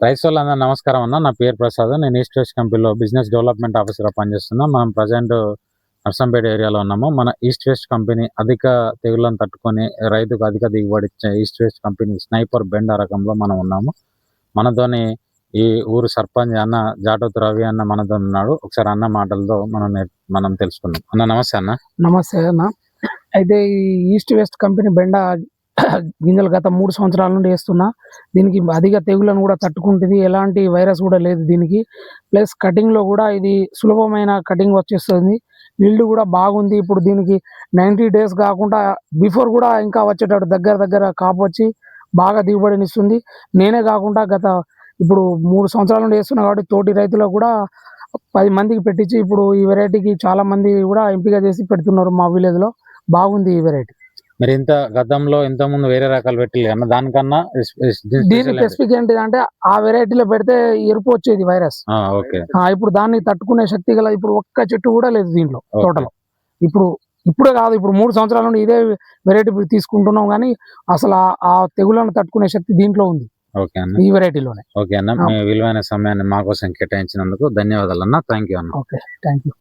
రైతు సోదరులందరికీ నమస్కారం అన్న. నా పేరు ప్రసాద్. నేను ఈస్ట్ వెస్ట్ కంపెనీలో బిజినెస్ డెవలప్మెంట్ ఆఫీసర్గా పనిచేస్తున్నా. మనం ప్రజెంట్ నర్సంపేట ఏరియాలో ఉన్నాము. మన ఈస్ట్ వెస్ట్ కంపెనీ అధిక తెగుళ్లను తట్టుకొని రైతుకు అధిక దిగుబడి ఇచ్చే east west company sniper bend రకంలో మనం ఉన్నాము. మనతోని ఈ ఊరు సర్పంచ్ అన్న జాటోతు రవి అన్న మనతో ఉన్నాడు. ఒకసారి అన్న మాటలతో మనం తెలుసుకుందాం. అన్న నమస్తే అన్న. నమస్తే అన్న. అయితే ఈ ఈస్ట్ వెస్ట్ కంపెనీ బెండ గింజలు గత 3 సంవత్సరాల నుండి వేస్తున్నా. దీనికి అధిక తెగులను కూడా తట్టుకుంటుంది. ఎలాంటి వైరస్ కూడా లేదు దీనికి. ప్లస్ కటింగ్లో కూడా ఇది సులభమైన కటింగ్ వచ్చేస్తుంది. ఈల్డ్ కూడా బాగుంది. ఇప్పుడు దీనికి 90 డేస్ కాకుండా బిఫోర్ కూడా ఇంకా వచ్చేటట్టు దగ్గర కాపు వచ్చి బాగా దిగుబడినిస్తుంది. నేనే కాకుండా ఇప్పుడు 3 సంవత్సరాల నుండి వేస్తున్నా కాబట్టి తోటి రైతులకు కూడా 10 మందికి పెట్టించి ఇప్పుడు ఈ వెరైటీకి చాలా మంది కూడా ఎంపిక చేసి పెడుతున్నారు. మా విలేజ్లో బాగుంది ఈ వెరైటీ. మరి గతంలో ఇంతకుముందు వేరే రకాలు పెట్టి అన్న దానికన్నా దీని స్పెసిఫిక్ ఏంటిదంటే ఆ వెరైటీలో పెడితే ఎరుపు వచ్చేది వైరస్. ఇప్పుడు దాన్ని తట్టుకునే శక్తి గల ఇప్పుడు ఒక్క చెట్టు కూడా లేదు దీంట్లో తోటలో. ఇప్పుడే కాదు, ఇప్పుడు 3 సంవత్సరాల నుండి ఇదే వెరైటీ తీసుకుంటున్నాం, కానీ అసలు ఆ తెగులను తట్టుకునే శక్తి దీంట్లో ఉంది. ఓకే అన్న, ఈ వెరైటీలోనే. ఓకే అన్న, మీ విలువైన సమయాన్ని మా కోసం కేటాయించినందుకు ధన్యవాదాలు అన్న. థ్యాంక్ యూ అన్న. Okay, thank you.